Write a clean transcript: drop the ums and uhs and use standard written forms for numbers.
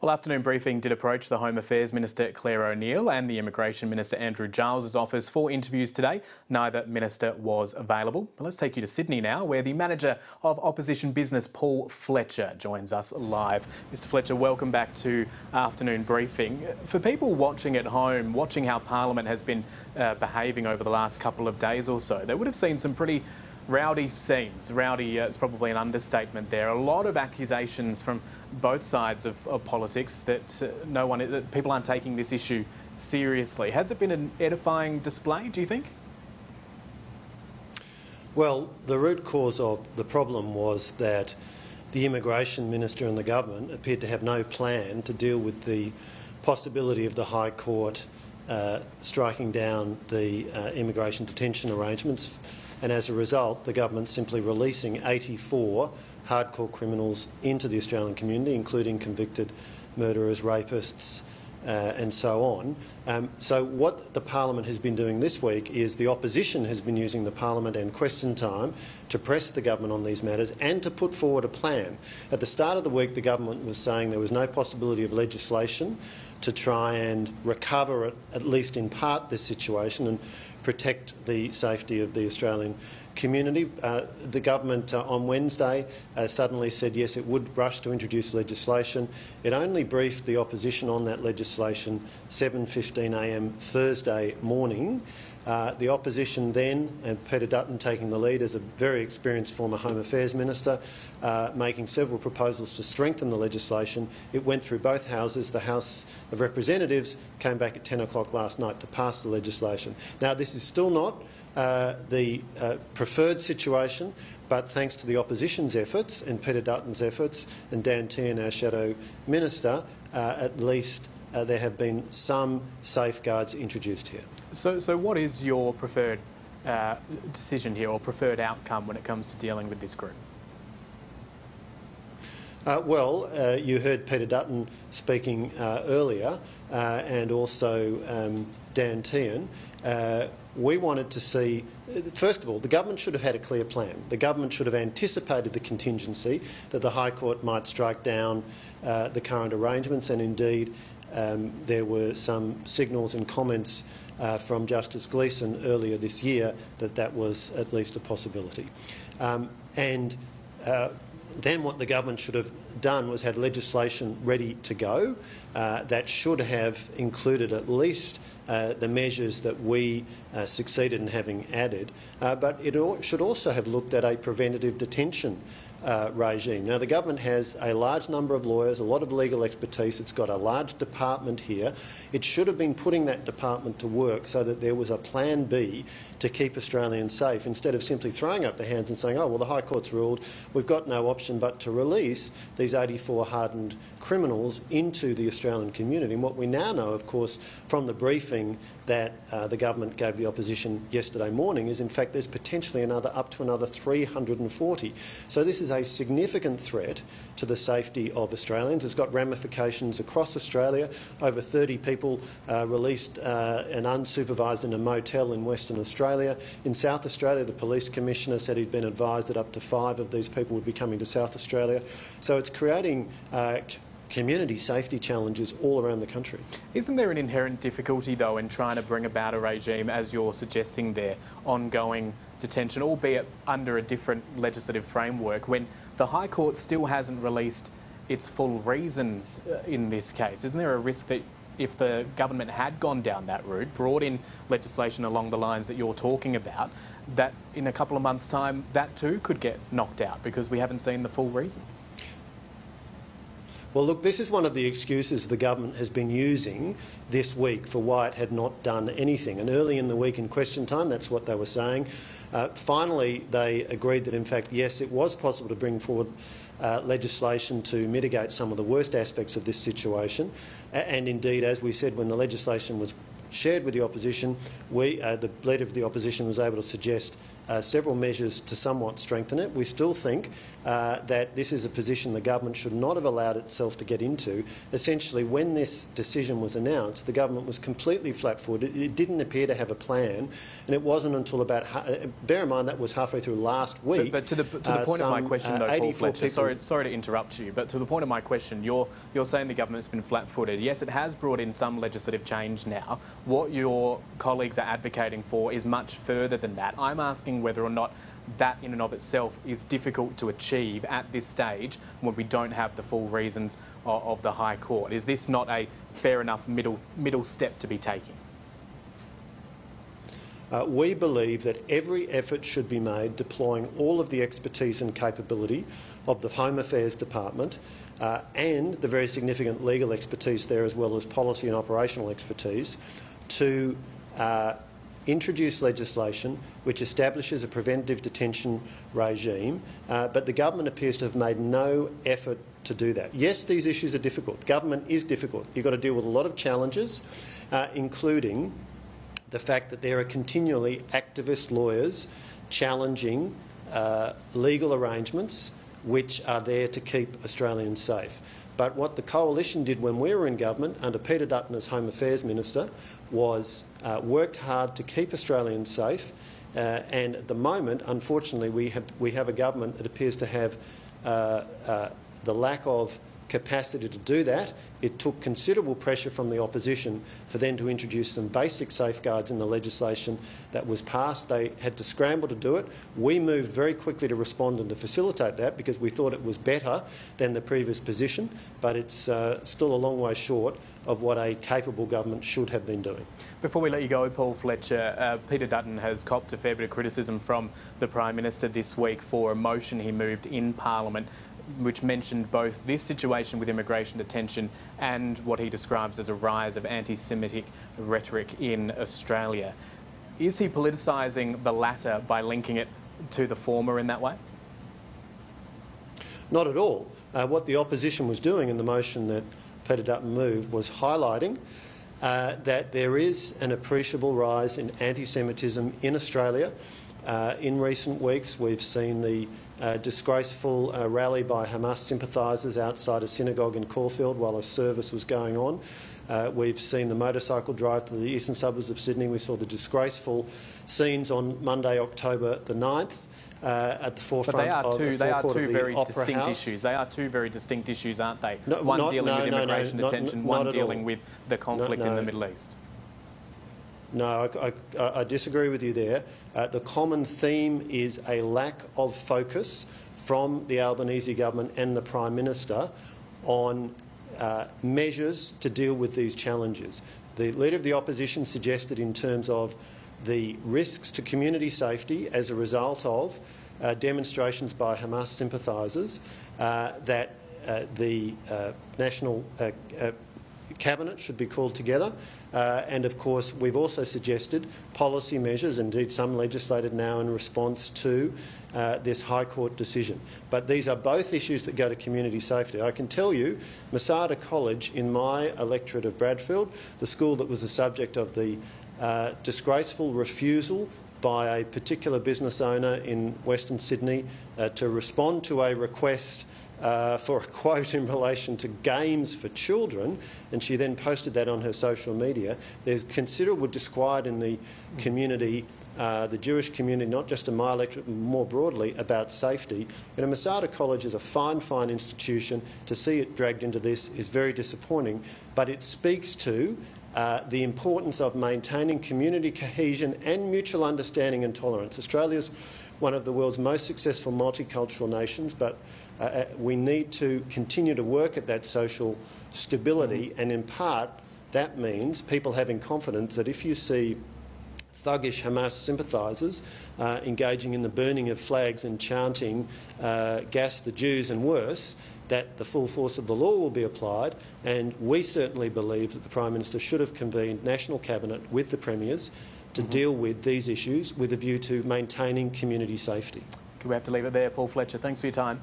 Well, afternoon briefing did approach the Home Affairs Minister Clare O'Neil and the Immigration Minister Andrew Giles' office for interviews today. Neither minister was available. But let's take you to Sydney now, where the manager of opposition business Paul Fletcher joins us live. Mr Fletcher, welcome back to afternoon briefing. For people watching at home, watching how Parliament has been behaving over the last couple of days or so, they would have seen some pretty rowdy scenes. Rowdy is probably an understatement there. A lot of accusations from both sides of politics that that people aren't taking this issue seriously. Has it been an edifying display, do you think? Well, the root cause of the problem was that the Immigration Minister and the government appeared to have no plan to deal with the possibility of the High Court striking down the immigration detention arrangements, and as a result the government simply releasing 84 hardcore criminals into the Australian community, including convicted murderers, rapists and so on. So what the Parliament has been doing this week is the opposition has been using the Parliament and question time to press the government on these matters and to put forward a plan. At the start of the week, the government was saying there was no possibility of legislation to try and recover, at least in part, this situation and protect the safety of the Australian community. The government on Wednesday suddenly said yes, it would rush to introduce legislation. It only briefed the opposition on that legislation 7:15 a.m. Thursday morning. The opposition then, and Peter Dutton taking the lead as a very experienced former Home Affairs Minister, making several proposals to strengthen the legislation. It went through both houses. The House of Representatives came back at 10 o'clock last night to pass the legislation. Now, this is still not the preferred situation, but thanks to the opposition's efforts and Peter Dutton's efforts and Dan Tehan, our Shadow Minister, at least there have been some safeguards introduced here. So what is your preferred decision here, or preferred outcome when it comes to dealing with this group? You heard Peter Dutton speaking earlier, and also Dan Tehan. We wanted to see, first of all, the government should have had a clear plan. The government should have anticipated the contingency that the High Court might strike down the current arrangements, and indeed there were some signals and comments from Justice Gleeson earlier this year that that was at least a possibility. Then what the government should have done was had legislation ready to go that should have included at least the measures that we succeeded in having added, but it should also have looked at a preventative detention regime. Now, the government has a large number of lawyers, a lot of legal expertise. It's got a large department here. It should have been putting that department to work so that there was a plan B to keep Australians safe, instead of simply throwing up their hands and saying, oh, well, the High Court's ruled, we've got no option but to release these 84 hardened criminals into the Australian community. And what we now know, of course, from the briefing that the government gave the opposition yesterday morning is, in fact, there's potentially up to another 340. So this is a significant threat to the safety of Australians. It's got ramifications across Australia. Over 30 people released and unsupervised in a motel in Western Australia. In South Australia, the Police Commissioner said he'd been advised that up to 5 of these people would be coming to South Australia. So it's creating community safety challenges all around the country. Isn't there an inherent difficulty, though, in trying to bring about a regime, as you're suggesting there, ongoing detention, albeit under a different legislative framework, when the High Court still hasn't released its full reasons in this case? Isn't there a risk that if the government had gone down that route, brought in legislation along the lines that you're talking about, that in a couple of months' time that too could get knocked out because we haven't seen the full reasons? Well, look, this is one of the excuses the government has been using this week for why it had not done anything. And early in the week in question time, that's what they were saying. Finally, they agreed that, in fact, yes, it was possible to bring forward legislation to mitigate some of the worst aspects of this situation. And indeed, as we said, when the legislation was shared with the opposition, the leader of the opposition was able to suggest several measures to somewhat strengthen it. We still think that this is a position the government should not have allowed itself to get into. Essentially, when this decision was announced, the government was completely flat-footed. It didn't appear to have a plan, and it wasn't until about, bear in mind that was halfway through last week. But to the point of my question, though, Paul Fletcher, sorry to interrupt you, but to the point of my question, you're saying the government's been flat-footed. Yes, it has brought in some legislative change now. What your colleagues are advocating for is much further than that. I'm asking whether or not that in and of itself is difficult to achieve at this stage when we don't have the full reasons of the High Court. Is this not a fair enough middle step to be taking? We believe that every effort should be made deploying all of the expertise and capability of the Home Affairs Department and the very significant legal expertise there, as well as policy and operational expertise, to introduce legislation which establishes a preventative detention regime, but the government appears to have made no effort to do that. Yes, these issues are difficult. Government is difficult. You've got to deal with a lot of challenges, including the fact that there are continually activist lawyers challenging legal arrangements which are there to keep Australians safe. But what the Coalition did when we were in government under Peter Dutton as Home Affairs Minister was worked hard to keep Australians safe, and at the moment, unfortunately, we have a government that appears to have the lack of capacity to do that. It took considerable pressure from the opposition for them to introduce some basic safeguards in the legislation that was passed. They had to scramble to do it. We moved very quickly to respond and to facilitate that because we thought it was better than the previous position, but it's still a long way short of what a capable government should have been doing. Before we let you go, Paul Fletcher, Peter Dutton has copped a fair bit of criticism from the Prime Minister this week for a motion he moved in Parliament which mentioned both this situation with immigration detention and what he describes as a rise of anti-Semitic rhetoric in Australia. Is he politicising the latter by linking it to the former in that way? Not at all. What the opposition was doing in the motion that Peter Dutton moved was highlighting that there is an appreciable rise in anti-Semitism in Australia. In recent weeks, we've seen the disgraceful rally by Hamas sympathisers outside a synagogue in Caulfield while a service was going on. We've seen the motorcycle drive through the eastern suburbs of Sydney. We saw the disgraceful scenes on Monday, October the 9th. At the forefront of the they are two very Opera distinct House. issues. They are two very distinct issues, aren't they? No, one dealing with immigration detention, one dealing all. with the conflict in the Middle East. No, I disagree with you there. The common theme is a lack of focus from the Albanese government and the Prime Minister on measures to deal with these challenges. The Leader of the Opposition suggested in terms of the risks to community safety as a result of demonstrations by Hamas sympathisers that the National Cabinet should be called together, and of course we've also suggested policy measures, indeed some legislated now in response to this High Court decision. But these are both issues that go to community safety. I can tell you, Masada College in my electorate of Bradfield, the school that was the subject of the disgraceful refusal by a particular business owner in Western Sydney to respond to a request for a quote in relation to games for children, and she then posted that on her social media. There's considerable disquiet in the community, the Jewish community, not just in my electorate, but more broadly, about safety. And Masada College is a fine, fine institution. To see it dragged into this is very disappointing, but it speaks to the importance of maintaining community cohesion and mutual understanding and tolerance. Australia's one of the world's most successful multicultural nations, but we need to continue to work at that social stability, and in part that means people having confidence that if you see thuggish Hamas sympathisers engaging in the burning of flags and chanting "Gas the Jews" and worse, that the full force of the law will be applied. And we certainly believe that the Prime Minister should have convened National Cabinet with the Premiers to deal with these issues with a view to maintaining community safety. We have to leave it there. Paul Fletcher, thanks for your time.